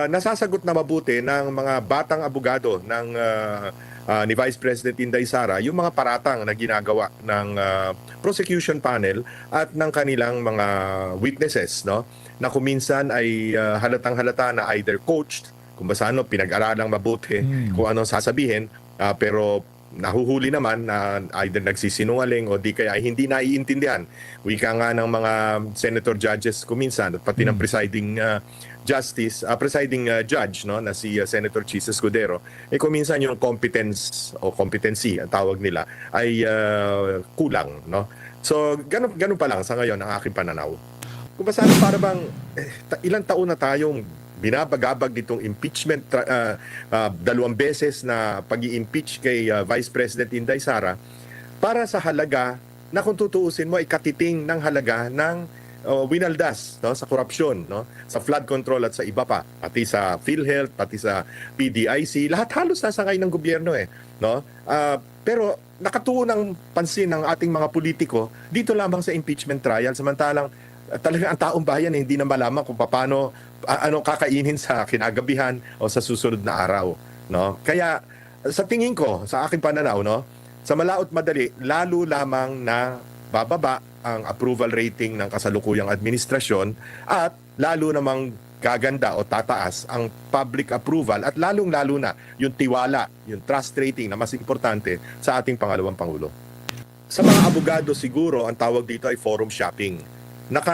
nasasagot na mabuti ng mga batang abogado ni Vice President Inday Sara yung mga paratang na ginagawa ng prosecution panel at ng kanilang mga witnesses, no, na kuminsan ay halatang-halata na either coached, kung basta pinag-aralang mabuti kung anong sasabihin, pero nahuhuli naman na either nagsisinungaling o di kaya ay hindi naiintindihan. Wika nga ng mga senator judges kuminsan at pati ng presiding presiding judge, no, na si Senator Chis Escudero, kuminsan yung competence o competency ang tawag nila ay kulang, no. So ganun pa lang sa ngayon ang aking pananaw. Kung basta para bang ilang taon na tayong binabagabag ditong impeachment, 2 beses na pag-i-impeach kay Vice President Inday Sara para sa halaga na kung tutuusin mo ay katiting ng halaga ng winaldas, no, sa korupsyon, no, sa flood control at sa iba pa, pati sa PhilHealth, pati sa PDIC, lahat halos nasangay ng gobyerno no. Pero nakatuon ang pansin ng ating mga politiko dito lamang sa impeachment trial, samantalang talagang ang taong bayan hindi na malaman kung paano ano kakainin sa kinagabihan o sa susunod na araw, no. Kaya sa tingin ko, sa aking pananaw, no, sa malaot madali lalo lamang na bababa ang approval rating ng kasalukuyang administrasyon at lalo namang gaganda o tataas ang public approval at lalong-lalo na yung tiwala, yung trust rating na mas importante sa ating pangalawang Pangulo. Sa mga abogado siguro ang tawag dito ay forum shopping.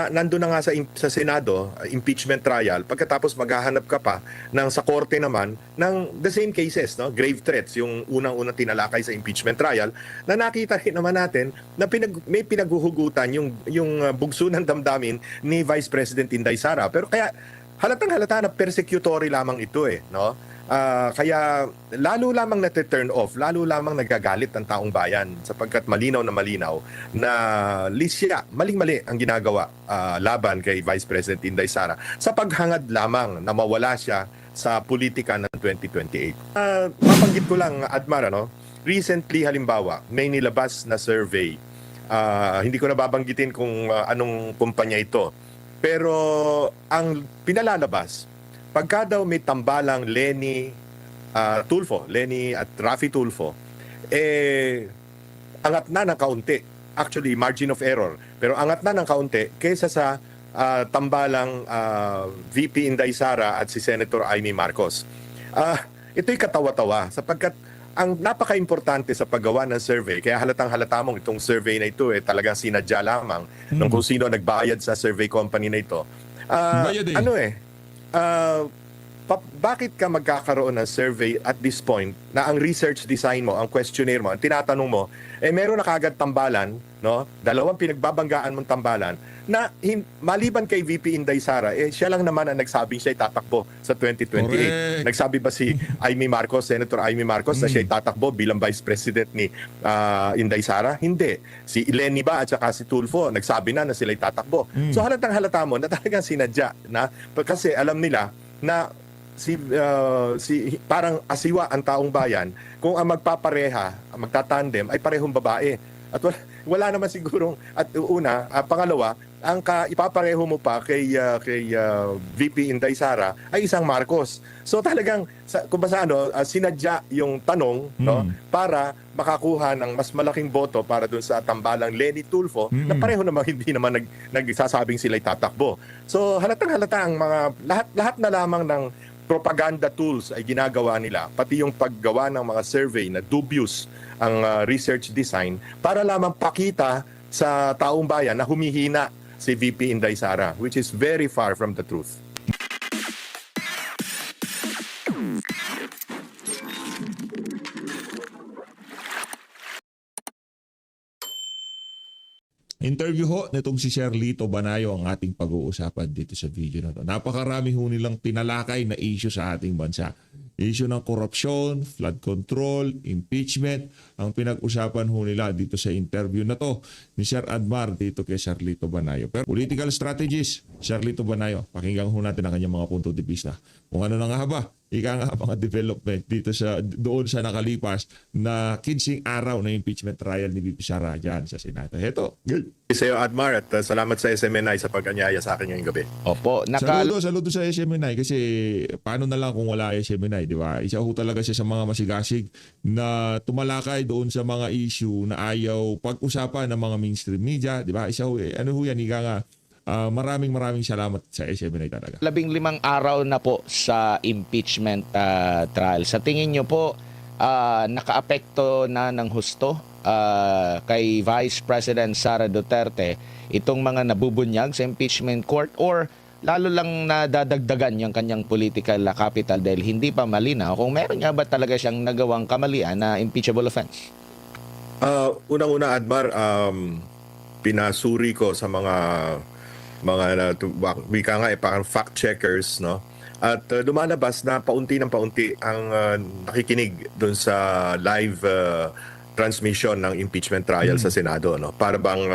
Nandun na nga sa Senado, impeachment trial, pagkatapos maghahanap ka pa ng sa korte naman ng the same cases, no? Grave threats, yung unang-unang tinalakay sa impeachment trial, na nakita rin naman natin na may pinaghuhugutan yung bugso ng damdamin ni Vice President Inday Sara. Pero kaya halatang-halata na persecutory lamang ito no? Kaya lalo lamang na-turn off, lalo lamang nagagalit ang taong bayan sapagkat malinaw na lisya, maling-mali ang ginagawa laban kay Vice President Inday Sara sa paghangad lamang na mawala siya sa politika ng 2028. Mabanggit ko lang, Admar, recently halimbawa, may nilabas na survey. Hindi ko nababanggitin kung anong kumpanya ito. Pero ang pinalalabas, pagka daw may tambalang Lenny at Raffy Tulfo, angat na ng kaunti. Actually, margin of error. Pero angat na ng kaunti kaysa sa tambalang VP Inday Sara at si Senator Amy Marcos. Ito'y katawa-tawa sapagkat ang napaka-importante sa paggawa ng survey, kaya halatang-halata mong itong survey na ito talagang sinadya lamang ng kung sino nagbayad sa survey company na ito. Bakit ka magkakaroon ng survey at this point na ang research design mo, ang questionnaire mo, ang tinatanong mo, meron na kagad tambalan, no? 2 pinagbabanggaan mong tambalan na maliban kay VP Inday Sara, siya lang naman ang nagsabing siya ay tatakbo sa 2028. Correct. Nagsabi ba si Amy Marcos, Senator Amy Marcos, na siya ay tatakbo bilang Vice President ni Inday Sara? Hindi. Si Lenny ba at saka si Tulfo, nagsabi na sila ay tatakbo. So halatang-halata mo na talagang sinadya na kasi alam nila na parang asiwa ang taong bayan kung ang magtatandem ay parehong babae. At wala naman sigurong, at pangalawa, ang ipapareho mo pa kay VP Inday Sara ay isang Marcos. So talagang kung basta sinadya yung tanong, no, para makakuha ng mas malaking boto para dun sa tambalang Lenny Tulfo na pareho naman hindi naman nagsasabing sila'y tatakbo. So halatang-halata ang mga lahat na lamang ng propaganda tools ay ginagawa nila, pati yung paggawa ng mga survey na dubious ang research design para lamang pakita sa taong bayan na humihina si VP Inday Sara, which is very far from the truth. Interview ho nitong si Sherlito Banayo ang ating pag-uusapan dito sa video na to. Napakarami ho nilang tinalakay na issue sa ating bansa. Issue ng korupsyon, flood control, impeachment, ang pinag-usapan ho nila dito sa interview na to ni Sir Admar dito kay Sherlito Banayo. Pero political strategist, Sherlito Banayo. Pakinggan ho natin ang kanyang mga punto de vista. Kung ano na nga ba, ika nga mga development dito doon sa nakalipas na 15 araw na impeachment trial ni VP Sara dyan sa Senado. Heto. Sa iyo, Admar, at salamat sa SMNI sa pag-anyaya sa akin ngayong gabi. Opo, Saludo sa SMNI kasi paano na lang kung wala SMNI, di ba? Isa ho talaga siya sa mga masigasig na tumalakay doon sa mga issue na ayaw pag-usapan ng mga mainstream media, di ba? Isa ho, ano ho yan, ika nga, maraming salamat sa SMNI talaga. 15 araw na po sa impeachment trial. Sa tingin nyo po, nakaapekto na ng husto kay Vice President Sara Duterte itong mga nabubunyag sa impeachment court, or lalo lang nadadagdagan yung kanyang political capital dahil hindi pa malinaw kung meron nga ba talaga siyang nagawang kamalian na impeachable offense? Unang-una, Admar, pinasuri ko sa mga wika nga parang fact checkers, no, at lumalabas na paunti ng paunti ang nakikinig doon sa live transmission ng impeachment trial sa Senado, no, para bang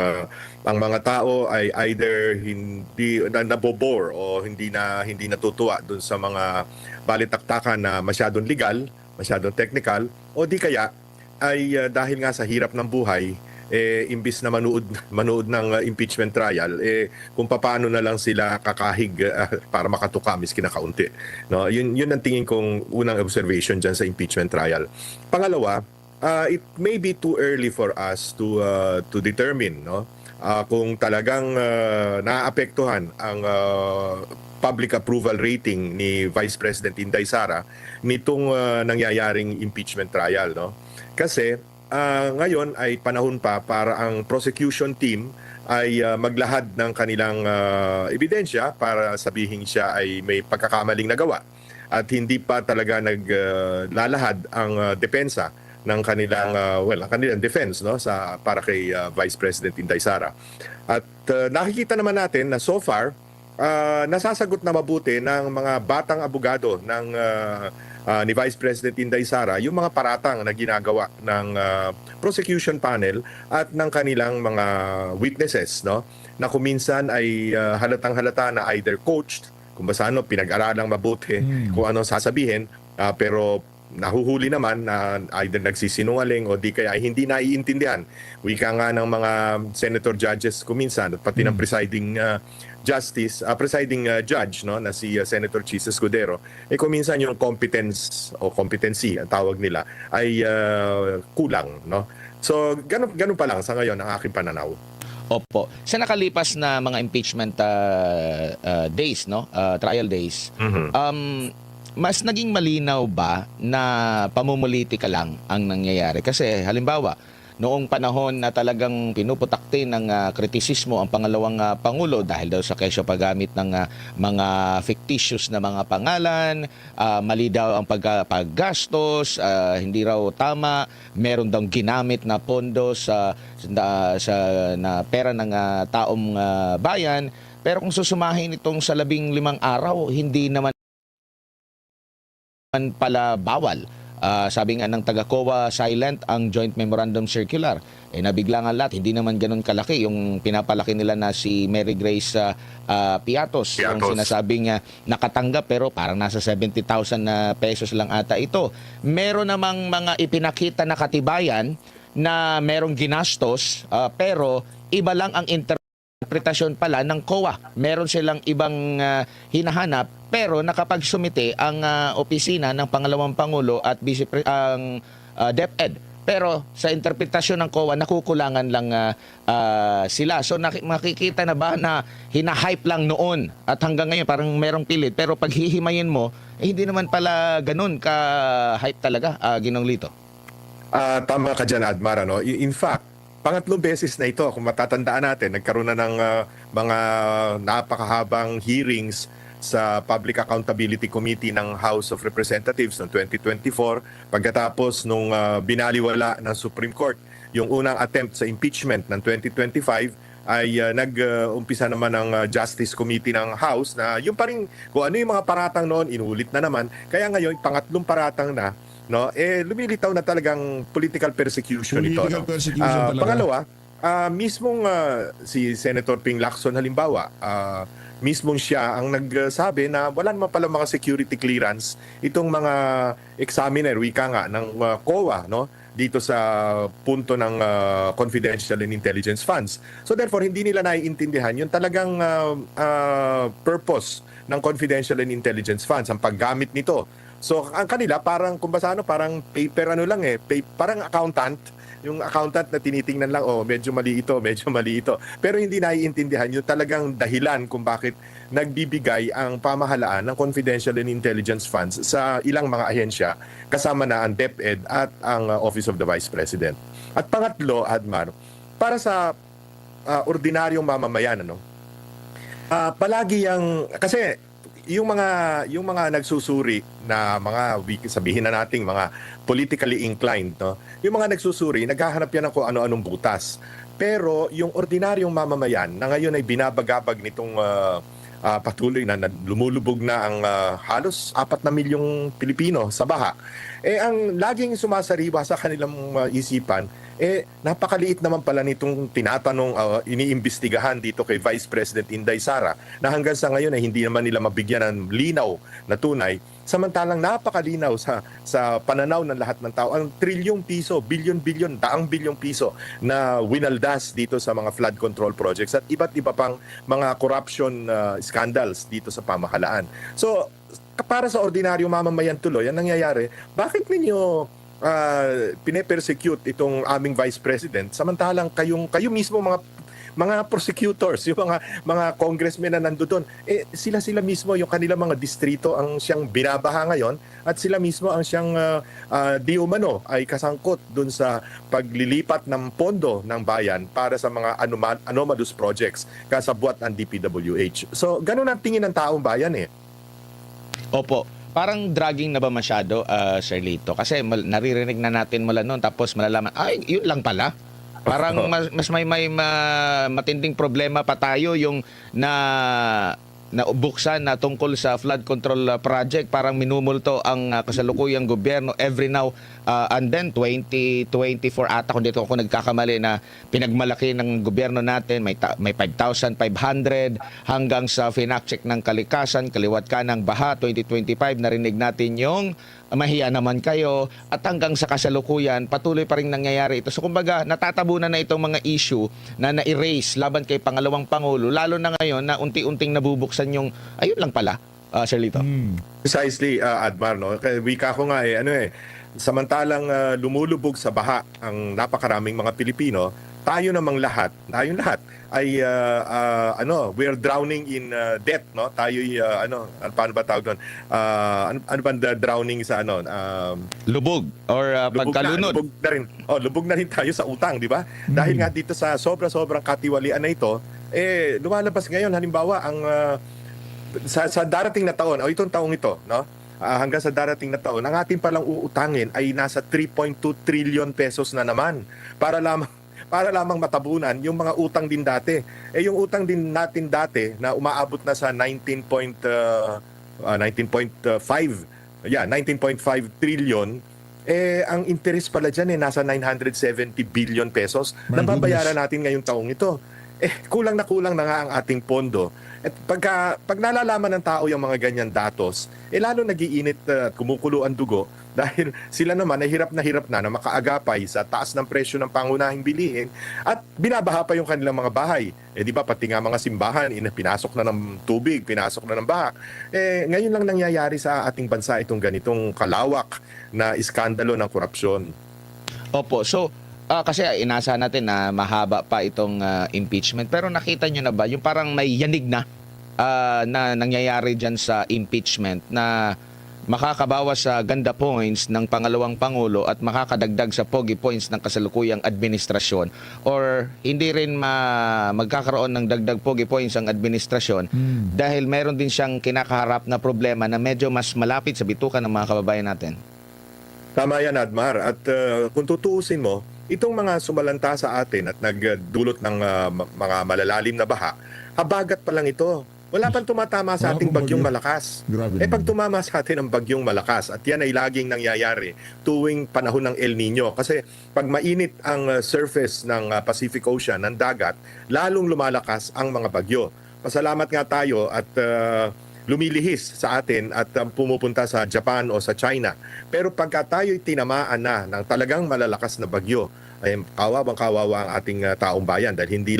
ang mga tao ay either hindi nabobore o hindi natutuwa doon sa mga balitaktakan na masyadong legal, masyadong technical, o di kaya ay dahil nga sa hirap ng buhay, imbis na manood ng impeachment trial, kung paano na lang sila kakahig para makatuka miski na kaunti, no, yun ang tingin kong unang observation diyan sa impeachment trial. Pangalawa, it may be too early for us to determine, no, kung talagang naapektuhan ang public approval rating ni Vice President Inday Sara nitong nangyayaring impeachment trial, no, kasi ngayon ay panahon pa para ang prosecution team ay maglahad ng kanilang ebidensya para sabihin siya ay may pagkakamaling nagawa, at hindi pa talaga naglalahad ang depensa ng kanilang ang kanilang defense, no, para kay Vice President Inday Sara. At nakikita naman natin na so far nasasagot na mabuti ng mga batang abogado ng ni Vice President Inday Sara yung mga paratang na ginagawa ng prosecution panel at ng kanilang mga witnesses, no, na kuminsan ay halatang-halata na either coached, kung basta pinag-aralang mabuti kung anong sasabihin, pero nahuhuli naman na either nagsisinungaling o di kaya hindi naiintindihan. Wika nga ng mga senator judges kuminsan at pati ng presiding presiding judge, no, na si Senator Chis Escudero, kuminsan yung competence o competency ang tawag nila ay kulang, no. So ganun pa lang sa ngayon ang aking pananaw. Opo. Sa nakalipas na mga impeachment days, no, trial days, mas naging malinaw ba na pamumulitika lang ang nangyayari? Kasi halimbawa, noong panahon na talagang pinuputakti ng kritisismo ang pangalawang Pangulo dahil daw sa kesyo paggamit ng mga fictitious na mga pangalan, mali daw ang paggastos, hindi raw tama, meron daw ginamit na pondo sa na pera ng taong bayan. Pero kung susumahin itong sa 15 araw, hindi naman pala bawal. Sabi nga ng taga-COA, silent ang Joint Memorandum Circular. Nabigla nga lahat, hindi naman ganun kalaki yung pinapalaki nila na si Mary Grace Piatos. Yung sinasabing nakatanggap pero parang nasa 70,000 na pesos lang ata ito. Meron namang mga ipinakita na katibayan na merong ginastos, pero iba lang ang interpretasyon pala ng COA. Meron silang ibang hinahanap, pero nakapagsumite ang opisina ng Pangalawang Pangulo at ang DepEd. Pero sa interpretasyon ng COA, nakukulangan lang sila. So makikita na ba na hinahype lang noon at hanggang ngayon parang merong pilit. Pero pag hihimayin mo, hindi naman pala ganun ka-hype talaga, Ginong Lito. Tama ka dyan, Admar. No? In fact, pangatlong beses na ito, kung matatandaan natin, nagkaroon na ng mga napakahabang hearings sa Public Accountability Committee ng House of Representatives noong 2024, pagkatapos nung binaliwala ng Supreme Court yung unang attempt sa impeachment ng 2025, ay nag-umpisa naman ng Justice Committee ng House na yung pa rin kung ano yung mga paratang noon, inulit na naman. Kaya ngayon, pangatlong paratang na, no, lumilitaw na talagang political persecution ito. No? Pangalawa, mismong si Senator Ping Lacson halimbawa, mismong siya ang nagsabi na wala naman pala mga security clearance itong mga examiner, wika nga, ng COA, no? Dito sa punto ng confidential and intelligence funds. So therefore, hindi nila naiintindihan yung talagang purpose ng confidential and intelligence funds, ang paggamit nito. So ang kanila parang parang paper lang parang accountant, yung accountant na tinitingnan lang, medyo mali ito, medyo mali ito. Pero hindi naiintindihan yung talagang dahilan kung bakit nagbibigay ang pamahalaan ng confidential and intelligence funds sa ilang mga ahensya, kasama na ang DepEd at ang Office of the Vice President. At pangatlo, Admar, para sa ordinaryong mamamayan, palagi kasi yung mga nagsusuri na mga sabihin na nating mga politically inclined, no? Yung mga nagsusuri, naghahanap yan ng kung ano-anong butas. Pero yung ordinaryong mamamayan na ngayon ay binabagabag nitong patuloy na lumulubog na ang halos 4 na milyong Pilipino sa baha, ang laging sumasariwa sa kanilang isipan, napakaliit naman pala nitong tinatanong, iniimbestigahan dito kay Vice President Inday Sara, na hanggang sa ngayon ay hindi naman nila mabigyan ng linaw na tunay, samantalang napakalinaw sa pananaw ng lahat ng tao ang trilyong piso, bilyon-bilyon, daang bilyong piso na winaldas dito sa mga flood control projects at iba't iba pang mga corruption scandals dito sa pamahalaan. So para sa ordinaryong mamamayan tuloy, ang nangyayari, bakit ninyo pine-persecute itong aming Vice President samantalang kayo mismo mga prosecutors, yung mga congressmen na nandoon, sila mismo yung kanilang mga distrito ang siyang binabaha ngayon at sila mismo ang siyang di umano ay kasangkot dun sa paglilipat ng pondo ng bayan para sa mga anomalous projects kasabwat ang DPWH. So ganun ang tingin ng taong bayan Opo. Parang dragging na ba masyado, Sir Lito? Kasi naririnig na natin mula noon tapos malalaman, yun lang pala. Parang mas may matinding problema pa tayo yung buksan na tungkol sa flood control project. Parang minumulto ang kasalukuyang gobyerno every now and then 2024 ata kung dito ako nagkakamali na pinagmalaki ng gobyerno natin. May 5,500 hanggang sa finact-check ng kalikasan, kaliwat ka ng baha 2025. Narinig natin yung mahiya naman kayo at hanggang sa kasalukuyan patuloy pa rin nangyayari ito. So kumbaga natatabunan na itong mga issue na na-erase laban kay pangalawang Pangulo, lalo na ngayon na unti-unting nabubuksan yung ayun lang pala, Sir Lito. Precisely, Admar, no? Kaya wika ko nga samantalang lumulubog sa baha ang napakaraming mga Pilipino, tayong lahat ay we're drowning in debt, no? Tayo paano ba tawag doon? Ano ba drowning sa Lubog or pagkalunod. Lubog na rin tayo sa utang, di ba? Dahil nga dito sa sobrang katiwalian na ito, lumalabas ngayon halimbawa ang sa darating na taon, itong taong ito, no? Hanggang sa darating na taon, ang ating palang uutangin ay nasa 3.2 trillion pesos na naman para lamang matabunan yung mga utang din dati. Yung utang din natin dati na umaabot na sa 19.5 trillion, ang interest pala dyan nasa 970 billion pesos na babayaran natin ngayong taong ito. Kulang na nga ang ating pondo. At pag nalalaman ng tao yung mga ganyan datos, lalo nagiinit at kumukulo ang dugo dahil sila naman ay hirap na makaagapay sa taas ng presyo ng pangunahing bilihin at binabaha pa yung kanilang mga bahay. Di ba pati nga mga simbahan, pinasok na ng tubig, pinasok na ng baha. Ngayon lang nangyayari sa ating bansa itong ganitong kalawak na iskandalo ng korupsyon. Opo, so kasi inasa natin na mahaba pa itong impeachment. Pero nakita nyo na ba yung parang may yanig na nangyayari dyan sa impeachment na makakabawas sa ganda points ng pangalawang Pangulo at makakadagdag sa pogi points ng kasalukuyang administrasyon, or hindi rin magkakaroon ng dagdag pogi points ang administrasyon dahil meron din siyang kinakaharap na problema na medyo mas malapit sa bitukan ng mga kababayan natin? Tama yan, Admar. At kung tutuusin mo, itong mga sumalanta sa atin at nagdulot ng mga malalalim na baha, habagat pa lang ito. Wala pang tumatama sa ating bagyong malakas. Pag tumama sa atin ang bagyong malakas, at yan ay laging nangyayari tuwing panahon ng El Nino. Kasi pag mainit ang surface ng Pacific Ocean, ng dagat, lalong lumalakas ang mga bagyo. pasalamat nga tayo at lumilihis sa atin at pumupunta sa Japan o sa China. Pero pagka tayo'y tinamaan na ng talagang malalakas na bagyo, ay kawawang-kawawa ang ating taong bayan dahil hindi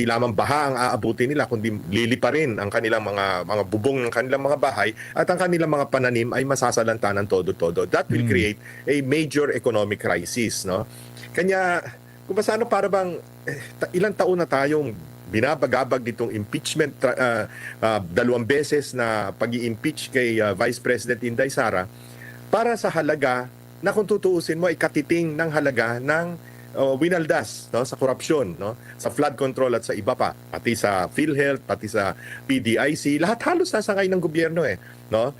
lamang baha ang aabutin nila kundi lilipa rin ang kanilang mga bubong ng kanilang mga bahay at ang kanilang mga pananim ay masasalanta ng todo-todo. That will create a major economic crisis, no? Kanya kung paano para bang ilang taon na tayong binabagabag ditong impeachment, 2 beses na pag-i-impeach kay Vice President Inday Sara para sa halaga na kung tutuusin mo ay katiting ng halaga ng winaldas, no, sa korupsyon, no, sa flood control at sa iba pa, pati sa PhilHealth, pati sa PDIC, lahat halos nasangay ng gobyerno no.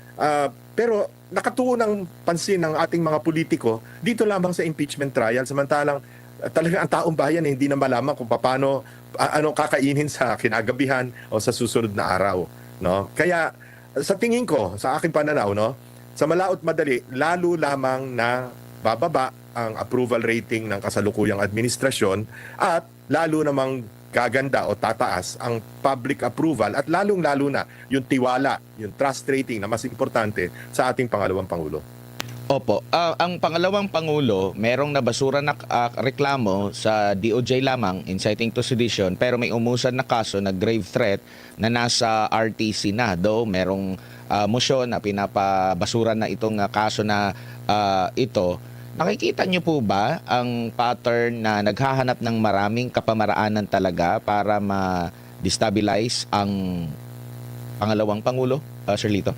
Pero nakatuon ng pansin ng ating mga politiko dito lamang sa impeachment trial, samantalang talagang ang taong bayan hindi na malaman kung paano ano kakainin sa kinagabihan o sa susunod na araw, no. Kaya sa tingin ko, sa aking pananaw, no, sa malaot madali, lalo lamang na bababa ang approval rating ng kasalukuyang administrasyon at lalo namang gaganda o tataas ang public approval at lalong-lalo na yung tiwala, yung trust rating na mas importante sa ating pangalawang Pangulo. Opo. Ang pangalawang Pangulo, merong nabasura na reklamo sa DOJ lamang, inciting to sedition, pero may umusan na kaso na grave threat na nasa RTC na. Though merong motion na pinapabasura na itong kaso na ito. Nakikita niyo po ba ang pattern na naghahanap ng maraming kapamaraanan talaga para ma-destabilize ang pangalawang Pangulo, Sir Lito?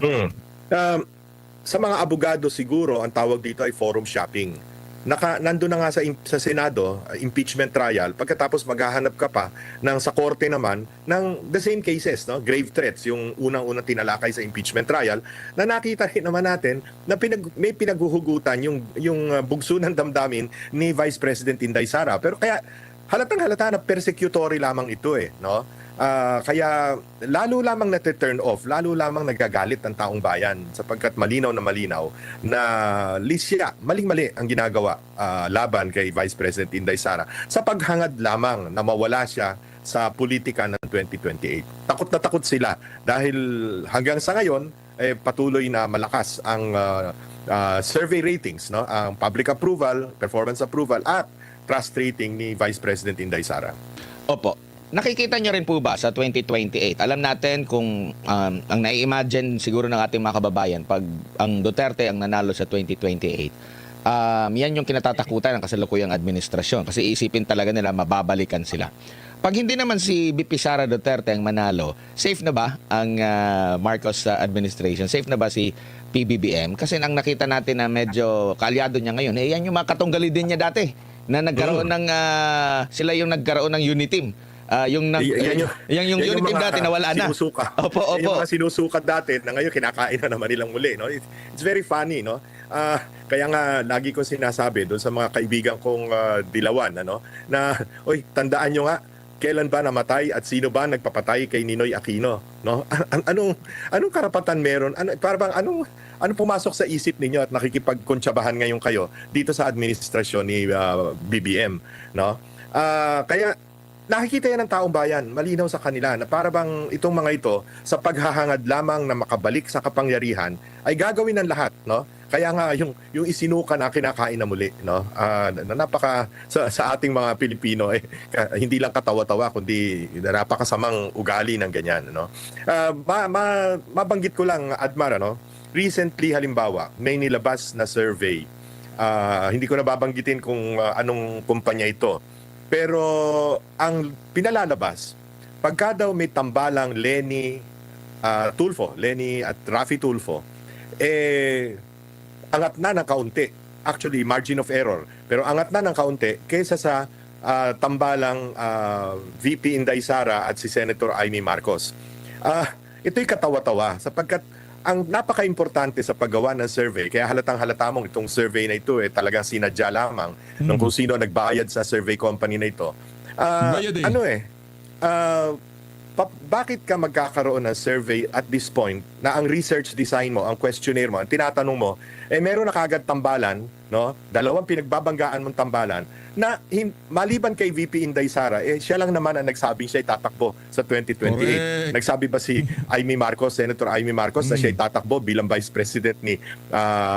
Sa mga abogado siguro, ang tawag dito ay forum shopping. Nandun na nga sa Senado, impeachment trial, pagkatapos maghahanap ka pa ng sa korte naman ng the same cases, no? Grave threats, yung unang-unang tinalakay sa impeachment trial, na nakita rin naman natin na may pinaghuhugutan yung bugso ng damdamin ni Vice President Inday Sara. Pero kaya halatang halata na persecutory lamang ito no? Kaya lalo lamang na-turn off, lalo lamang nagagalit ang taong bayan sapagkat malinaw na lisya, maling-mali ang ginagawa laban kay Vice President Inday Sara sa paghangad lamang na mawala siya sa politika ng 2028. Takot na takot sila dahil hanggang sa ngayon patuloy na malakas ang survey ratings, no? Ang public approval, performance approval at trust rating ni Vice President Inday Sara. Opo. Nakikita nyo rin po ba sa 2028? Alam natin kung ang nai-imagine siguro ng ating mga kababayan pag ang Duterte ang nanalo sa 2028, yan yung kinatatakutan ng kasalukuyang administrasyon kasi isipin talaga nila mababalikan sila. Pag hindi naman si BP Sara Duterte ang manalo, safe na ba ang Marcos administration? Safe na ba si PBBM? Kasi ang nakita natin na medyo kaalyado niya ngayon, yan yung mga katunggali din niya dati na nagkaroon ng sila yung nagkaroon ng unity team. Yung unit team dati nawala na. Sinusuka. Opo. Yung mga sinusukat dati na ngayon kinakain na naman nilang muli, no? It's very funny, no? Kaya nga lagi ko sinasabi doon sa mga kaibigan kong dilawan, na oy, tandaan nyo nga kailan ba namatay at sino ba nagpapatay kay Ninoy Aquino, no? Anong karapatan meron? Anong pumasok sa isip ninyo at nakikipagkontsabahan ngayon kayo dito sa administrasyon ni BBM, no? Kaya nakikita yan ng taong bayan, malinaw sa kanila na para bang itong mga ito sa paghahangad lamang na makabalik sa kapangyarihan ay gagawin ng lahat, no? Kaya nga yung isinuka na kinakain na muli, no? Napaka sa ating mga Pilipino hindi lang katawa-tawa kundi napakasamang ugali ng ganyan, no? Mabanggit ko lang, Admar, recently halimbawa may nilabas na survey. Hindi ko na babanggitin kung anong kumpanya ito. Pero ang pinalalabas, pagka daw may tambalang Lenny at Raffy Tulfo, angat na ng kaunti. Actually, margin of error. Pero angat na ng kaunti kaysa sa tambalang VP Inday Sara at si Senator Amy Marcos. Ito'y katawa-tawa sapagkat ang napaka-importante sa paggawa ng survey, kaya halatang-halata mong itong survey na ito talagang sinadya lamang ng kung sino nagbayad sa survey company na ito. bakit ka magkakaroon ng survey at this point na ang research design mo, ang questionnaire mo, ang tinatanong mo, meron na kagad tambalan, no? Dalawang pinagbabanggaan mong tambalan na maliban kay VP Inday Sara, siya lang naman ang nagsabing siya tatakbo sa 2028. Correct. Nagsabi ba si Amy Marcos, Senator Amy Marcos, na siya tatakbo bilang Vice President ni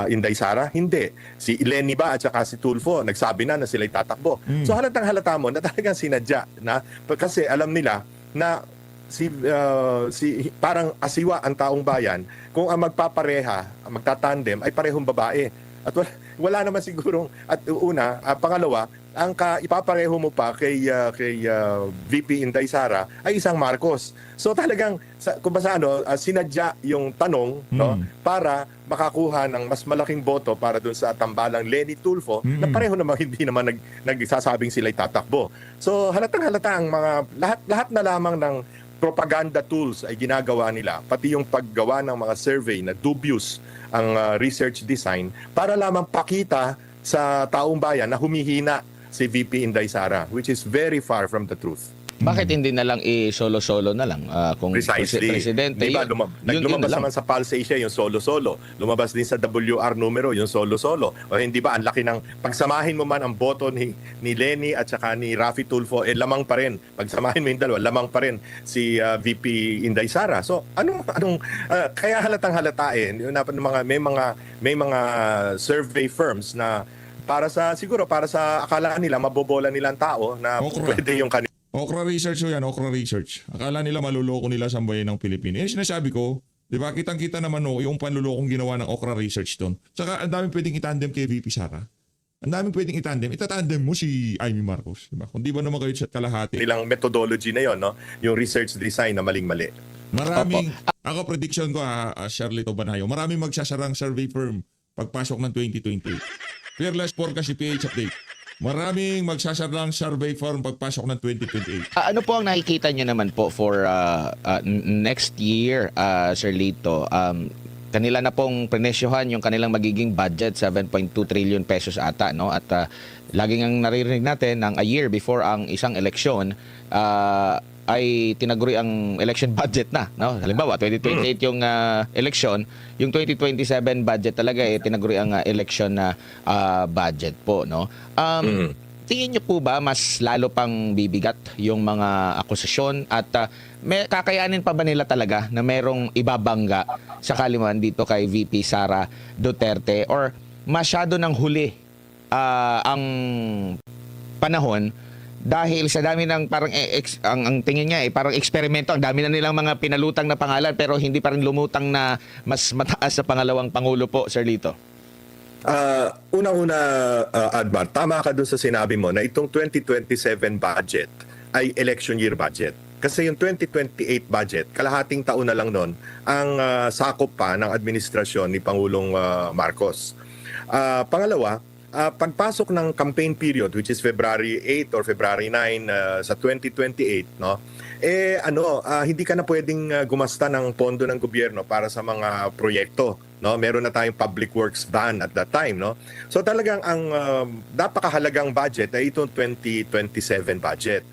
Inday Sara? Hindi. Si Lenny ba at saka si Tulfo, nagsabi na sila tatakbo. So halatang halata mo na talagang sinadya na, kasi alam nila na parang asiwa ang taong bayan kung ang magpapareha, ang magtatandem ay parehong babae. At wala naman sigurong, at pangalawa, ang ipapareho mo pa kay VP Inday Sara ay isang Marcos. So talagang sinadya yung tanong, no, para makakuha ng mas malaking boto para dun sa tambalang Lenny Tulfo na pareho naman hindi naman nagsasabing sila'y tatakbo. So halatang halata ang mga lahat na lamang ng propaganda tools ay ginagawa nila, pati yung paggawa ng mga survey na dubious ang research design para lamang pakita sa taong bayan na humihina si VP Inday Sara, which is very far from the truth. Bakit hindi na lang solo-solo na lang kung Precisely. presidente? Diba, yun lumabas na lang. naman sa Pulse Asia yung solo-solo. Lumabas din sa WR numero yung solo-solo. O hindi ba, ang laki ng, pagsamahin mo man ang boto ni Lenny at saka ni Raffy Tulfo, lamang pa rin. Pagsamahin mo yung dalawa, lamang pa rin si VP Inday Sara. So, kaya halatang halata may mga survey firms na siguro para sa akala nila, mabobola nila ang tao na pwede yung kanila. Okra Research yan, Okra Research. Akala nila maluloko nila sa bayan ng Pilipinas. Sinasabi ko, di ba, kitang-kita naman yung panlulokong ginawa ng Okra Research doon. Saka ang daming pwedeng itandem kay VP Sara. Ang daming pwedeng itandem. Itatandem mo si Amy Marcos. Diba? Kung di ba naman kayo sa kalahati. Nilang methodology na yon, no? Yung research design na maling-mali. Ako prediction ko, Shirley Tobanayo, maraming magsasarang survey firm pagpasok ng 2028. Fearless Forecast PH Update. Maraming magsasarang survey firm pagpasok ng 2028. Ano po ang nakikita nyo naman po for next year, Sir Lito? Kanila na pong prenesyohan yung kanilang magiging budget, 7.2 trillion pesos ata, no? At laging ang naririnig natin ng a year before ang isang eleksyon, ay tinaguri ang election budget na, no? Halimbawa 2028 yung election, yung 2027 budget talaga tinaguri ang election na budget po, no? Tingin niyo po ba mas lalo pang bibigat yung mga akusasyon at kakayanin pa ba nila talaga na merong ibabangga sakali man dito kay VP Sara Duterte, or masyado nang huli ang panahon dahil sa dami ng parang ang tingin niya parang eksperimento, ang dami na nilang mga pinalutang na pangalan pero hindi pa rin lumutang na mas mataas sa pangalawang pangulo po, Sir Lito? Una-una, Admar, tama ka dun sa sinabi mo na itong 2027 budget ay election year budget. Kasi yung 2028 budget, kalahating taon na lang nun, ang sakop pa ng administrasyon ni Pangulong Marcos. Pangalawa, pagpasok ng campaign period, which is February 8 or February 9 sa 2028, no? Hindi ka na pwedeng gumasta ng pondo ng gobyerno para sa mga proyekto, no? Meron na tayong public works ban at that time, no? So talagang ang napakahalagang budget ay itong 2027 budget.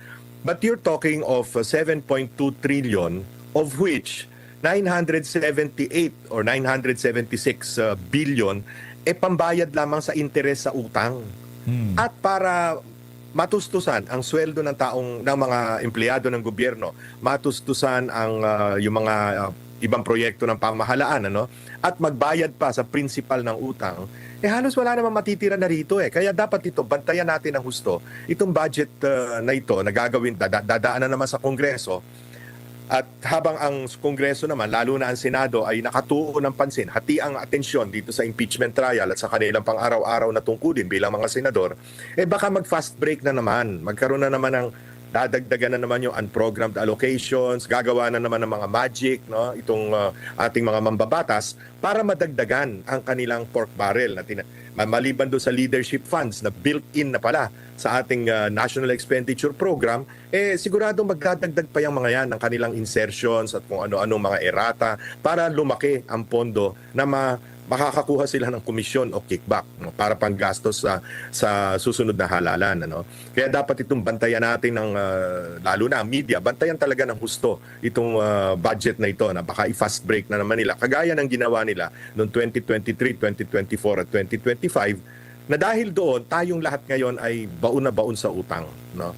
But you're talking of 7.2 trillion, of which 978 or 976 billion pambayad lamang sa interes sa utang. At para matustusan ang sweldo ng mga empleyado ng gobyerno, matustusan ang yung mga ibang proyekto ng pamahalaan, at magbayad pa sa principal ng utang, halos wala namang matitira na rito. Kaya dapat ito, bantayan natin ng husto. Itong budget na ito, na gagawin, dadaanan naman sa Kongreso. At habang ang Kongreso naman, lalo na ang Senado, ay nakatuon ng pansin, hati ang atensyon dito sa impeachment trial at sa kanilang pang-araw-araw na tungkulin bilang mga senador, baka mag-fast break na naman. Magkaroon na naman ng dadagdagan na naman yung unprogrammed allocations, gagawa na naman ng mga magic, no? Itong ating mga mambabatas para madagdagan ang kanilang pork barrel na maliban doon sa leadership funds na built-in na pala sa ating National Expenditure Program, siguradong magdadagdag pa yung mga yan ng kanilang insertions at kung ano-anong mga errata para lumaki ang pondo na makakakuha sila ng komisyon o kickback, no, para panggastos sa susunod na halalan, ano. Kaya dapat itong bantayan natin ng lalo na ang media, bantayan talaga ng husto itong budget na ito na baka i-fast break na naman nila kagaya ng ginawa nila noong 2023, 2024 at 2025 na dahil doon tayong lahat ngayon ay baon na baon sa utang, no.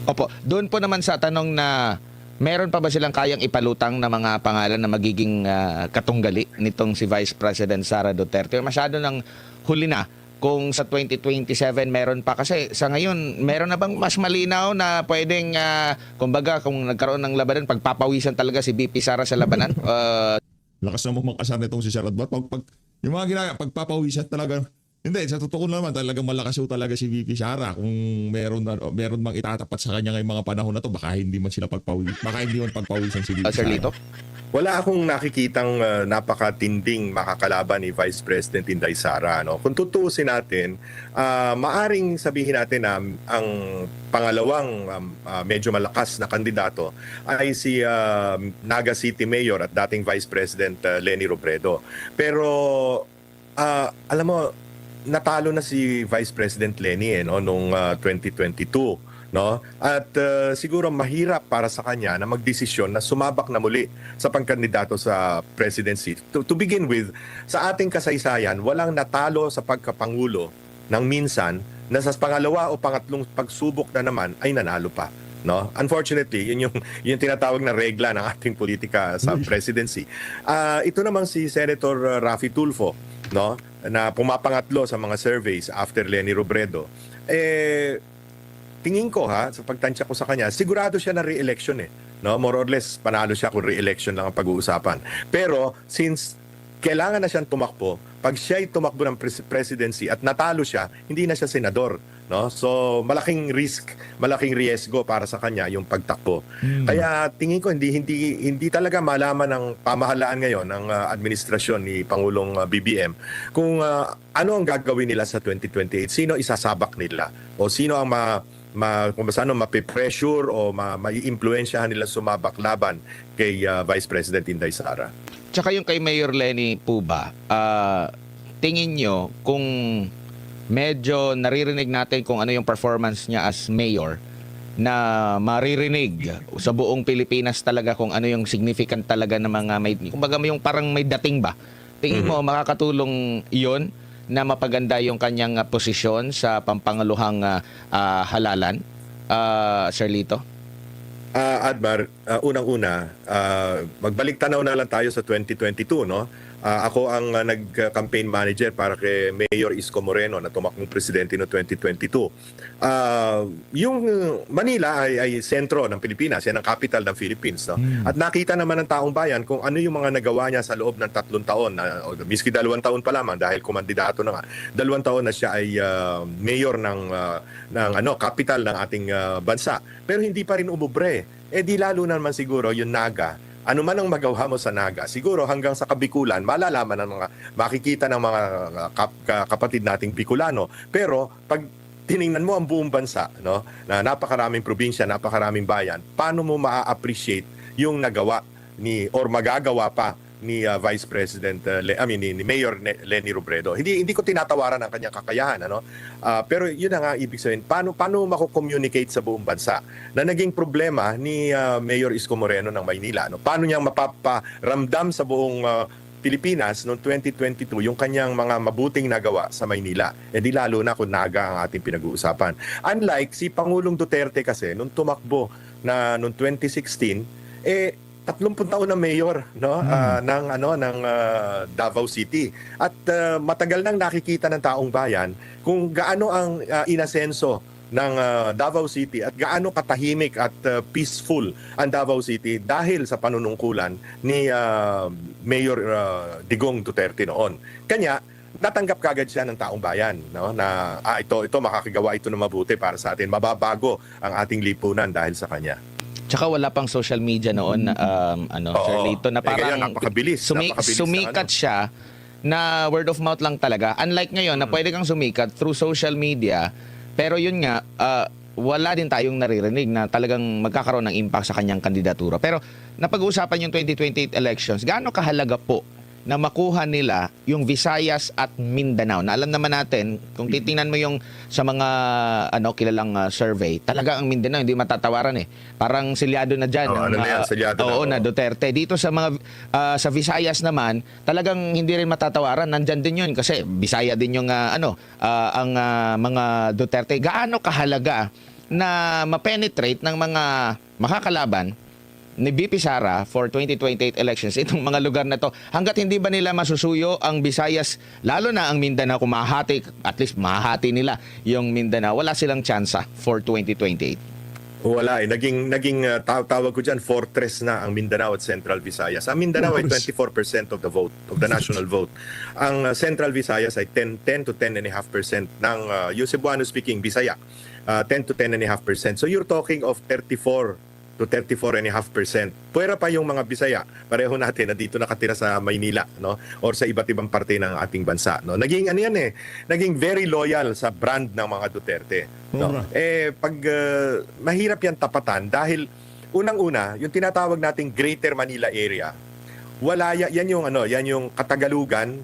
Opo, doon po naman sa tanong na meron pa ba silang kayang ipalutang na mga pangalan na magiging katunggali nitong si Vice President Sara Duterte? Masyado nang huli na kung sa 2027 meron pa. Kasi sa ngayon, meron na bang mas malinaw na pwedeng, kumbaga, kung nagkaroon ng labanan, pagpapawisan talaga si VP Sara sa labanan? Lakas na mamangkasan nitong si Sara. Yung mga ginagawa, pagpapawisan talaga. Hindi, sa totoo naman, talagang malakas yung talaga si VP Sara. Kung meron mang itatapat sa kanya ngayong mga panahon na to, baka hindi man pagpawisan si VP Sir Sara. Lito? Wala akong nakikitang napakatinding makakalaban ni Vice President Inday Sara, no. Kung tutuusin natin, maaring sabihin natin na ang pangalawang medyo malakas na kandidato ay si Naga City Mayor at dating Vice President Leni Robredo. Pero alam mo, natalo na si Vice President Leni no nung 2022, no? At siguro mahirap para sa kanya na magdesisyon na sumabak na muli sa pagkandidato sa presidency. To begin with, sa ating kasaysayan, walang natalo sa pagkapangulo ng minsan na sa pangalawa o pangatlong pagsubok na naman ay nanalo pa, no? Unfortunately, yun yung tinatawag na regla ng ating politika sa presidency. Ito namang si Senator Raffy Tulfo, no, na pumapangatlo sa mga surveys after Leni Robredo. Tingin ko sa pagtansya ko sa kanya, sigurado siya na re-election no? More or less panalo siya kung re-election lang ang pag-uusapan. Pero since kailangan na siyang tumakbo, pag siya'y tumakbo ng presidency at natalo siya, hindi na siya senador, no? So malaking risk, malaking riesgo para sa kanya yung pagtakbo. Kaya tingin ko hindi talaga malaman ng pamahalaan ngayon ng administrasyon ni Pangulong BBM kung ano ang gagawin nila sa 2028, sino isasabak nila o sino ang kung saan mapipressure o mai-impluensyahan nila sumabak laban kay Vice President Inday Sara. Tsaka yung kay Mayor Leni po ba, tingin nyo kung medyo naririnig natin kung ano yung performance niya as mayor, na maririnig sa buong Pilipinas talaga kung ano yung significant talaga ng mga kumbaga yung parang may dating ba? Tingin mo makakatulong iyon na mapaganda yung kanyang posisyon sa pampangaluhang halalan, Sir Lito? Admar, unang-una, magbalik tanaw na lang tayo sa 2022, no? Ako ang nag-campaign manager para kay Mayor Isko Moreno na tumakbong presidente noong 2022. Yung Manila ay sentro ng Pilipinas, yan ang capital ng Philippines, no? At nakita naman ng taong bayan kung ano yung mga nagawa niya sa loob ng 3 taon, miski 2 taon pa lamang dahil kumandidato na nga. 2 taon na siya ay mayor ng capital ng ating bansa. Pero hindi pa rin umubre. Di lalo naman siguro yung Naga. Ano man ang magawa mo sa Naga, siguro hanggang sa Kabikulan, malalaman ng makikita ng mga kapatid nating Bicolano. Pero pag tiningnan mo ang buong bansa, no, na napakaraming probinsya, napakaraming bayan, paano mo maa-appreciate yung nagawa or magagawa pa ni Vice President ni Mayor Leni Robredo. Hindi ko tinatawaran ang kanyang kakayahan, pero yun na nga ibig sabihin, paano mako-communicate sa buong bansa na naging problema ni Mayor Isko Moreno ng Maynila, paano niyang mapaparamdam sa buong Pilipinas noong 2022 yung kanyang mga mabuting nagawa sa Maynila. Di lalo na kung Naga ang ating pinag-uusapan. Unlike si Pangulong Duterte kasi nung tumakbo na noong 2016, 30 taon na mayor, no, ng Davao City. At matagal nang nakikita ng taong bayan kung gaano ang inasenso ng Davao City at gaano katahimik at peaceful ang Davao City dahil sa panunungkulan ni Mayor Digong Duterte noon. Kanya natanggap kagad siya ng taong bayan, no, na ito makakagawa ito ng mabuti para sa atin. Mababago ang ating lipunan dahil sa kanya. Tsaka wala pang social media noon, Sir Lito, na parang napakabilis sumikat siya na word of mouth lang talaga. Unlike ngayon na pwede kang sumikat through social media, pero yun nga, wala din tayong naririnig na talagang magkakaroon ng impact sa kanyang kandidatura. Pero napag-uusapan yung 2028 elections, gaano kahalaga po na makuha nila yung Visayas at Mindanao. Na alam naman natin, kung titingnan mo yung sa mga kilalang survey, talaga ang Mindanao hindi matatawaran eh. Parang silyado na diyan. Silyado na. Oo, na Duterte. Dito sa mga sa Visayas naman, talagang hindi rin matatawaran. Nandyan din 'yun kasi Bisaya din yung ang mga Duterte. Gaano kahalaga na ma-penetrate ng mga makakalaban ni VP Sara for 2028 elections itong mga lugar na to, hanggat hindi ba nila masusuyo ang Visayas, lalo na ang Mindanao, kung mahati, at least mahati nila yung Mindanao, wala silang tsansa for 2028? Wala eh. Tawag ko dyan, fortress na ang Mindanao at Central Visayas. Ang Mindanao ay 24% of the vote, of the national vote. Ang Central Visayas ay 10 to 10.5% ng yung Cebuano speaking Bisaya. 10 to 10.5%. So you're talking of 34 to 34.5%. Puwera pa yung mga Bisaya. Pareho natin na dito nakatira sa Maynila, no? Or sa iba't ibang parte ng ating bansa, no? Naging naging very loyal sa brand ng mga Duterte, no? Pag mahirap yan tapatan dahil unang-una, yung tinatawag nating Greater Manila area, yan yung Katagalugan,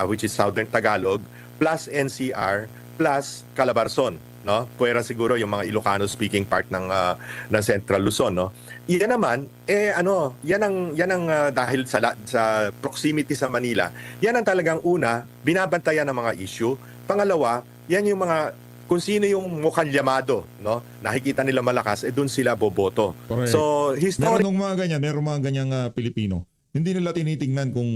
which is Southern Tagalog, plus NCR, plus Calabarzon, no? Puwera siguro yung mga Ilocano speaking part ng Central Luzon, no? Yan naman yan ang dahil sa proximity sa Manila, yan ang talagang una binabantayan ng mga issue. Pangalawa, yan yung mga kung sino yung mukhang llamado, no? Nakikita nila malakas, doon sila boboto. Correct. So, Meron mga ganyang Pilipino. Hindi nila tinitingnan kung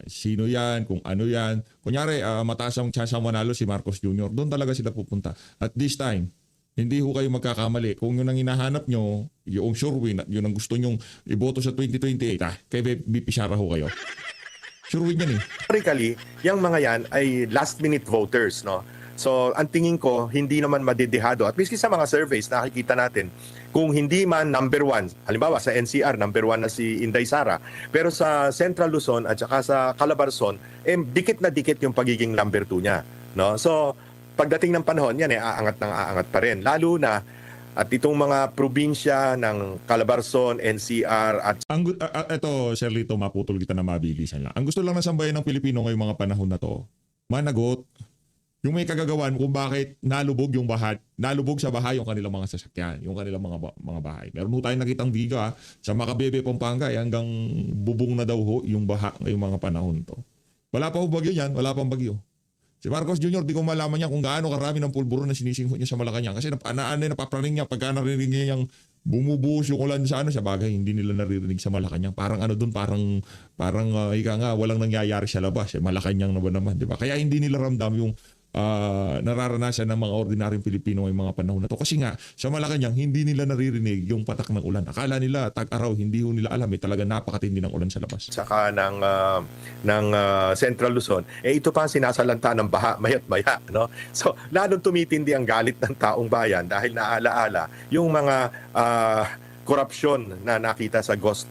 sino yan, kung ano yan. Kunyari, mataas ang chance ang manalo si Marcos Jr. Doon talaga sila pupunta. At this time, hindi ho kayo magkakamali. Kung yun ang hinahanap nyo, yung sure win at yun ang gusto nyong iboto sa 2028, kay BP Sara ho kayo. Sure win yan eh. historically, yung mga yan ay last-minute voters, no? So, ang tingin ko, hindi naman madidihado. At miski sa mga surveys, nakikita natin, kung hindi man number one, halimbawa sa NCR, number one na si Inday Sara, pero sa Central Luzon at saka sa Calabarzon, dikit na dikit yung pagiging number two niya, no? So, pagdating ng panahon, yan aangat pa rin. Lalo na, at itong mga probinsya ng Calabarzon, NCR at Ito, Sir Lito, maputol kita na mabilisan lang. Ang gusto lang ng sambayan ng Pilipino ngayong mga panahon na to, managot, yung may kagagawan kung bakit nalubog sa bahay yung kanilang mga sasakyan, yung kanilang mga bahay. Meron ho tayong nakitang video sa Macabebe, Pampanga, hanggang bubong na daw ho yung baha ngayong mga panahon to. Wala pa ho bagyo yan, wala pang bagyo. Si Marcos Jr., di ko malaman niya kung gaano karami ng pulburo na sinisingho niya sa Malacanang. Kasi napapraning niya pagka narinig niya yung bumubuhos yung ulan sa bagay, hindi nila naririnig sa Malacanang. Parang parang ika nga, walang nangyayari sa labas. Malacanang na ba naman, di ba? Kaya hindi nila ramdam yung nararanasan ng mga ordinaryong Pilipino ngayong mga panahon na to. Kasi nga, sa Malacanang, hindi nila naririnig yung patak ng ulan. Akala nila, tag-araw, hindi ho nila alam. Talaga napakatindi ng ulan sa labas. saka ng Central Luzon, ito pa ang sinasalanta ng baha, mayat maya, no? So, lalong tumitindi ang galit ng taong bayan dahil naalaala yung mga korupsyon na nakita sa ghost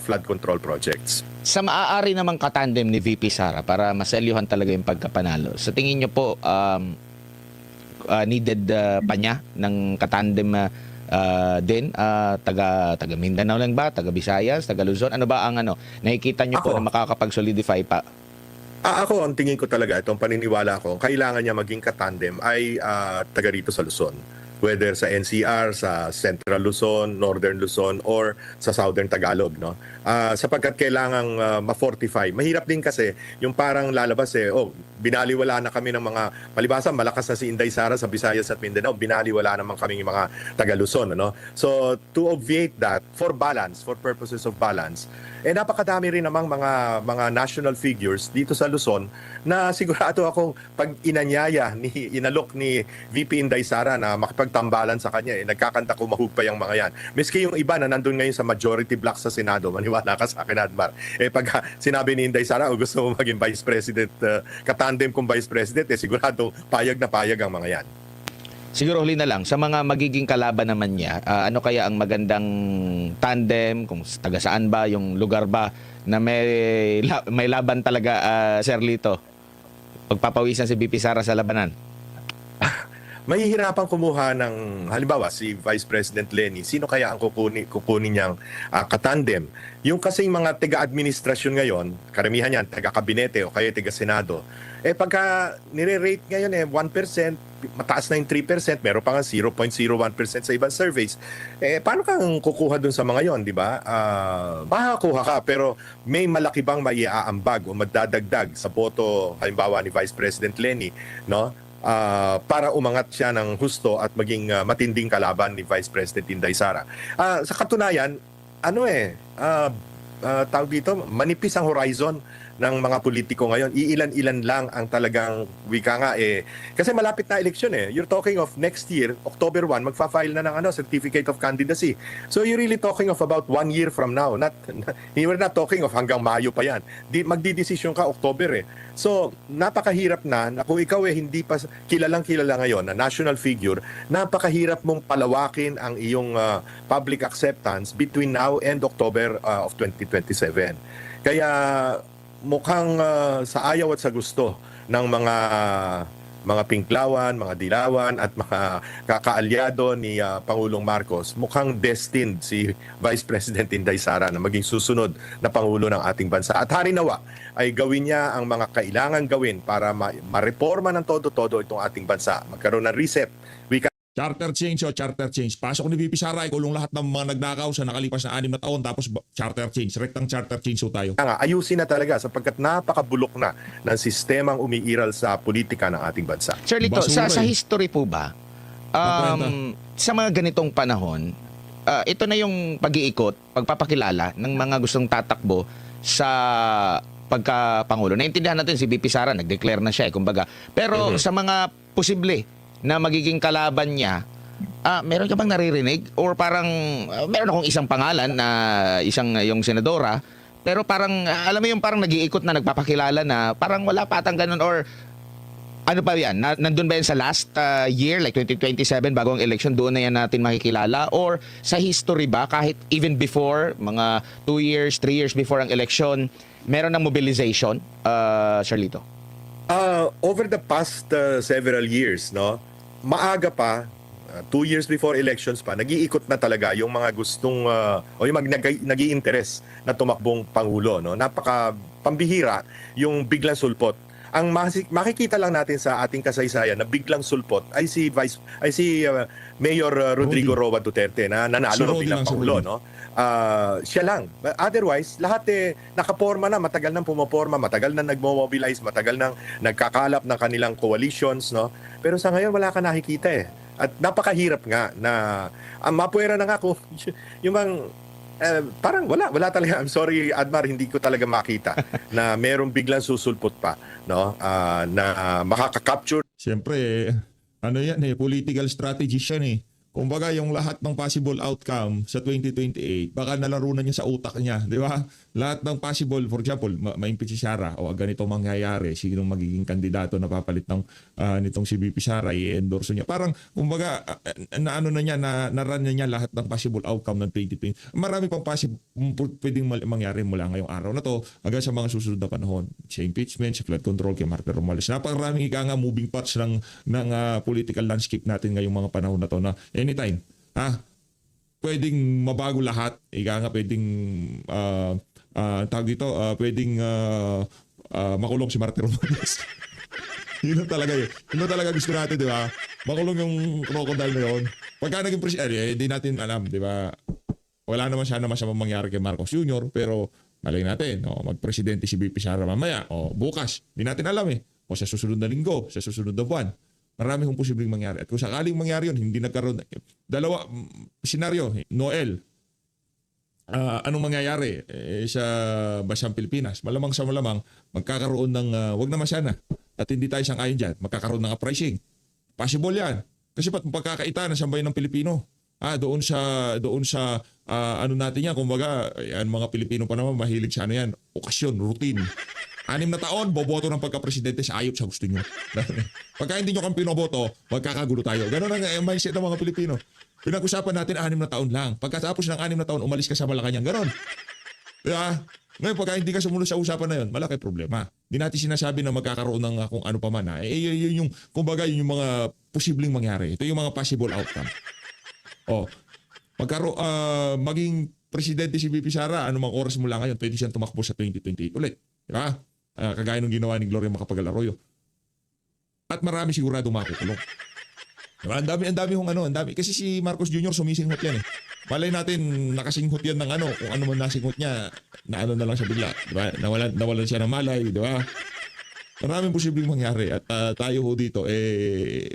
flood control projects. Sa maaari namang katandem ni VP Sara para maselyuhan talaga yung pagkapanalo, sa tingin nyo po needed pa niya ng katandem din, taga Mindanao lang ba, taga Visayas, taga Luzon? Ano ba ang nakikita nyo po na makakapag-solidify pa? Ako, ang tingin ko talaga, itong paniniwala ko, kailangan niya maging katandem ay taga rito sa Luzon. Whether sa NCR, sa Central Luzon, Northern Luzon, or sa Southern Tagalog, no? Sapagkat kailangang ma-fortify. Mahirap din kasi yung parang lalabas binaliwala na kami ng mga, palibasa malakas na si Inday Sara sa Visayas at Mindanao, binaliwala naman kami mga taga Luzon, ano? So, to obviate that, for purposes of balance, napakadami rin namang mga national figures dito sa Luzon na sigurado akong pag inalok ni VP Inday Sara na makipagtambalan sa kanya, nagkakanta kumahug pa yung mga yan. Miski yung iba na nandun ngayon sa majority block sa Senado, maniwala ka sa akin, Admar. Pag sinabi ni Inday Sara, gusto mo maging Vice President, katandem kong Vice President, sigurado payag na payag ang mga yan. Siguro huli na lang, sa mga magiging kalaban naman niya, ano kaya ang magandang tandem, kung taga saan ba, yung lugar ba, na may laban talaga, Sir Lito? Pagpapawisan si VP Sara sa labanan? mahihirapan kumuha ng, halimbawa, si Vice President Lenny, sino kaya ang kukunin niyang katandem? Yung kasing mga taga-administrasyon ngayon, karamihan yan, taga-kabinete o kaya taga-senado, pagka nire-rate ngayon 1%, mataas na yung 3%, meron pa nga 0.01% sa ibang surveys, paano kang kukuha dun sa mga yon, di ba? Makakuha ka, pero may malaki bang maiaambag o madadagdag sa boto, halimbawa ni Vice President Lenny, no? Para umangat siya ng husto at maging matinding kalaban ni Vice President Inday Sara. Sa katunayan, tawag dito, manipis ang horizon ng mga politiko ngayon. Iilan-ilan lang ang talagang wika nga kasi malapit na eleksyon You're talking of next year, October 1, magfa-file na ng certificate of candidacy. So you're really talking of about 1 year from now. We're not talking of hanggang Mayo pa yan. Magdidesisyon ka October So napakahirap na kung ikaw hindi pa kilala ngayon na national figure, napakahirap mong palawakin ang iyong public acceptance between now and October of 2027. Kaya mukhang sa ayaw at sa gusto ng mga Pinklawan, mga Dilawan at mga kakaalyado ni Pangulong Marcos, mukhang destined si Vice President Inday Sara na maging susunod na Pangulo ng ating bansa. At harinawa ay gawin niya ang mga kailangan gawin para ma-reforma ng todo-todo itong ating bansa. Magkaroon ng reset. Charter change. Pasok ni VP Sara, ikulong lahat ng mga nagnakaw sa nakalipas na 6 na taon, tapos charter change. Rektang charter change tayo. Ayusin na talaga sapagkat napakabulok na ng sistemang umiiral sa politika ng ating bansa. Sir Lito, sa history po ba, Makwenta. sa mga ganitong panahon, ito na yung pag-iikot, pagpapakilala ng mga gustong tatakbo sa pagka-Pangulo. Naintindihan natin si VP Sara, nag-declare na siya kumbaga. Pero sa mga posible na magiging kalaban niya, meron ka bang naririnig? Or parang, meron akong isang pangalan na yung senadora, pero parang, alam mo yung parang nag-iikot na nagpapakilala na parang wala patang ganun, or ano pa yan? Nandun ba yan sa last year, like 2027, bago ang election, doon na yan natin makikilala? Or sa history ba, kahit even before, mga 2 years, 3 years before ang election, meron ng mobilization, Charlito? Over the past several years, maaga pa, 2 years before elections pa, nag-iikot na talaga yung mga gustong o yung nag-i-interest na tumakbong pangulo, Napaka pambihira yung biglang sulpot. Ang makikita lang natin sa ating kasaysayan na biglang sulpot ay si Mayor Rodrigo Roa Duterte na nanalo bilang pangulo, siya lang. Otherwise, lahat nakaporma na, matagal nang pumaporma, matagal nang nagmo-mobilize, matagal nang nagkakalap ng kanilang coalitions, Pero sa ngayon wala ka nakikita At napakahirap nga na mapuwera na nga kung yung parang wala talaga. I'm sorry, Admar, hindi ko talaga makita na merong biglang susulpot pa, na makaka-capture. Siyempre, ano yan political strategy yan Kumbaga, yung lahat ng possible outcome sa 2028, baka nalaro na niya sa utak niya, di ba? Lahat ng possible, for example, ma-impeach si Sara, o ganito mangyayari, sinong magiging kandidato na papalit nitong si VP Sara, i-endorse niya. Parang, kumbaga, na-run na niya lahat ng possible outcome ng 2020. Marami pang pwedeng mangyari mula ngayong araw na to, hanggang sa mga susunod na panahon. Sa impeachment, sa flood control, kay Martin Romualdez. Napakaraming moving parts ng political landscape natin ngayong mga panahon na to na anytime, pwedeng mabago lahat. Pwedeng tawag dito, pwedeng makulong si Martin Romualdez. Yun talaga gusto natin, di ba? Makulong yung crocodile na yun. Pagka naging presidente, hindi natin alam, di ba? Wala naman sana masamang mangyari kay Marcos Jr., pero malay natin, magpresidente si VP Sara mamaya, bukas, hindi natin alam o sa susunod na linggo, sa susunod na buwan. Marami kong posibleng mangyari. At kung sakaling mangyari yun, hindi nagkaroon. Dalawa, senaryo, Noel, anong mangyayari sa Bansang Pilipinas? Malamang sa malamang, magkakaroon ng, wag naman sana, at hindi tayo sang-ayon dyan, magkakaroon ng pricing. Possible yan. Kasi pagkakaita ng sambayan ng Pilipino, doon sa ano natin yan, kumbaga, yan, mga Pilipino pa naman, mahilig sa ano yan, okasyon, routine. 6 na taon, boboto ng pagka-presidente sa ayop sa gusto nyo. Pagka hindi nyo kang pinoboto, magkakagulo tayo. Ganun ang mindset ng mga Pilipino. Pinag-usapan natin 6 na taon lang. Pagkatapos ng 6 na taon, umalis ka sa Malacanang. Ganun. Diba? Ngayon, pagka hindi ka sumunod sa usapan na yun, malaki problema. Hindi natin sinasabi na magkakaroon ng kung ano pa man. Yun yung, kumbaga, yun yung mga posibleng mangyari. Ito yung mga possible outcome. Maging presidente si VP Sara, anumang oras mula ngayon, pwede siyang tumakbo sa 2028 ulit. Diba? Kagaya nung ginawa ni Gloria Macapagal-Arroyo. At marami sigurado makukulong. Diba? Ang dami ang dami. Kasi si Marcos Jr. sumisinghot yan eh. Malay natin, nakasinghot yan ng kung ano man nasinghot niya, na na lang siya bigla. Diba? Nawalan siya ng malay, diba? Maraming posibleng mangyari at tayo ho dito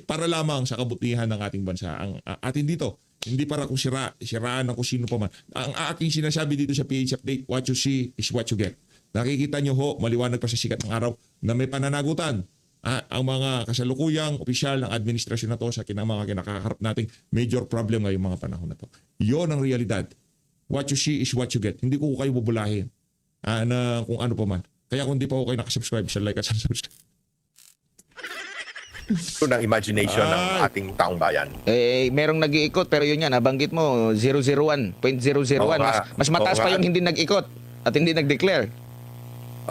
para lamang sa kabutihan ng ating bansa. Ang atin dito, hindi para kung siraan ng kung sino pa man. Ang aking sinasabi dito sa PH Update, what you see is what you get. Nakikita nyo ho, maliwanag pa sa sikat ng araw na may pananagutan. Ang mga kasalukuyang opisyal ng administrasyon na to sa mga kinakaharap nating major problem ngayong mga panahon na to. Yon ang realidad. What you see is what you get. Hindi ko kayo bubulahin na kung ano pa man. Kaya kung di pa kayo nakasubscribe, like at subscribe. Ito ng imagination ng ating taong bayan. Merong nag-iikot pero yun yan, nabanggit mo 001, 0.001. Mas mataas pa yung hindi nag-ikot at hindi nag-declare.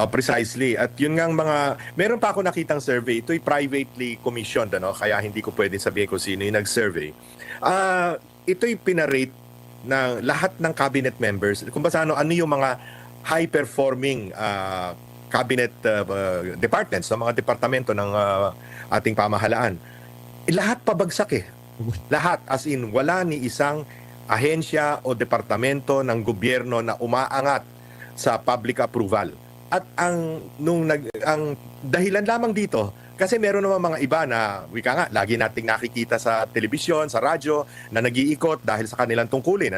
Precisely. At yun nga meron pa ako nakitang survey. Ito'y privately commissioned, kaya hindi ko pwedeng sabihin kung sino yung nag-survey. Ito'y pinarate ng lahat ng cabinet members. Kung ba ano yung mga high-performing cabinet departments, mga departamento ng ating pamahalaan. Lahat pabagsak eh. Lahat, as in, wala ni isang ahensya o departamento ng gobyerno na umaangat sa public approval. At ang dahilan lamang dito, kasi meron naman mga iba na, wika nga, lagi nating nakikita sa telebisyon, sa radyo, na nag-iikot dahil sa kanilang tungkulin,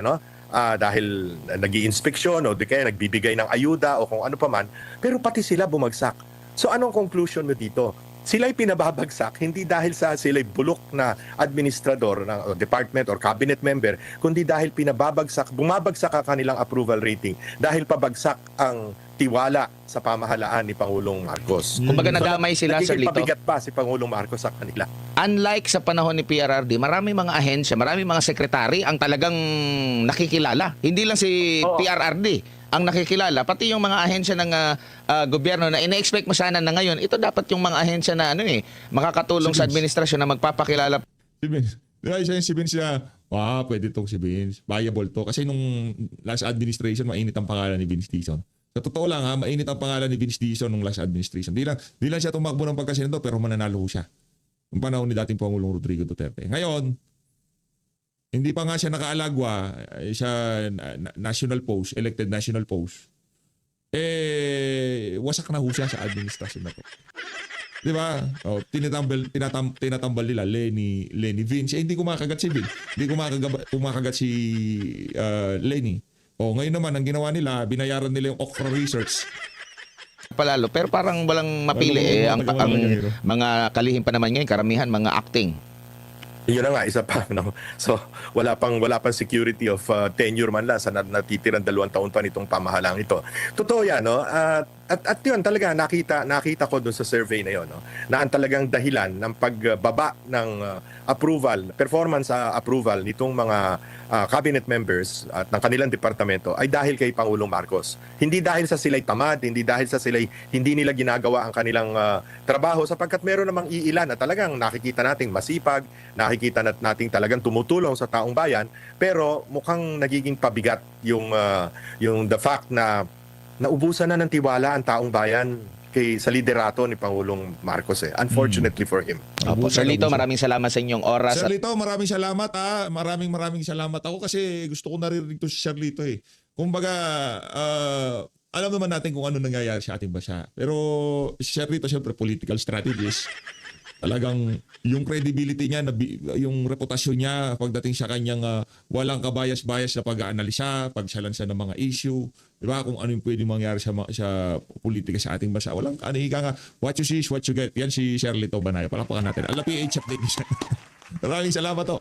dahil nag-i-inspeksyon o di kaya nagbibigay ng ayuda o kung ano pa man, pero pati sila bumagsak. So anong conclusion mo dito? Sila'y pinababagsak hindi dahil sa sila'y bulok na administrador ng department or cabinet member, kundi dahil bumabagsak ang kanilang approval rating dahil pabagsak ang tiwala sa pamahalaan ni Pangulong Marcos. Kumbaga nadamay sila, Sir Lito. Pabigat pa si Pangulong Marcos sa kanila. Unlike sa panahon ni PRRD, marami mga ahensya, marami mga sekretary ang talagang nakikilala. Hindi lang si PRRD ang nakikilala, pati yung mga ahensya ng gobyerno na ina-expect mo sana na ngayon, ito dapat yung mga ahensya na makakatulong sa administrasyon na magpapakilala. Si Vince. Si Vince pwede itong si Vince. Viable to. Kasi nung last administration, mainit ang pangalan ni Vince Dizon. Sa totoo lang mainit ang pangalan ni Vince Dizon nung last administration. Di lang siya tumakbo ng pagkasenador pero mananalo siya. Yung panahon ni dating Pangulong Rodrigo Duterte. Ngayon, hindi pa nga siya nakaalagwa sa national post, elected national post. Wasak na ho siya sa administrasyon na to. Di ba? Tinatambal nila Lenny Vince. Hindi kumakagat si Vince. Hindi kumakagat si Lenny. Ngayon naman, ang ginawa nila, binayaran nila yung Okra Research. Palalo, pero parang walang mapili ang mga kalihim pa naman ngayon, karamihan mga acting. Yun na nga, isa pa. So, wala pang security of tenure man lang sa natitirang 2 taon pa nitong pamahalang ito. Totoo yan, At yun, talaga, nakita ko doon sa survey na yun, na ang talagang dahilan ng pagbaba ng performance approval nitong mga cabinet members at ng kanilang departamento ay dahil kay Pangulong Marcos. Hindi dahil sa sila'y tamad, hindi dahil sa sila'y hindi nila ginagawa ang kanilang trabaho, sapagkat meron namang iilan na talagang nakikita nating masipag, nakikita nating talagang tumutulong sa taong bayan, pero mukhang nagiging pabigat yung the fact na naubusan na ng tiwala ang taong bayan sa liderato ni Pangulong Marcos. Unfortunately for him. Opo, Sir Lito, maraming salamat sa inyong oras. Sir Lito, maraming salamat Maraming salamat ako kasi gusto ko naririnig to si Sir Lito Kumbaga, alam naman natin kung ano nangyayari sa ating bansa. Pero si Sir Lito, siyempre, political strategist. Talagang yung credibility niya, yung reputasyon niya pagdating sa kanyang walang kabayas-bayas na pag-aanalisa, pagsalansa ng mga issue, di ba? Kung ano yung pwedeng mangyari sa politika sa ating bansa. Walang ika nga, what you see is what you get. Yan si Sir Lito Banayo. Palakpakan natin. Ala PH update niya. Maraming salamat to.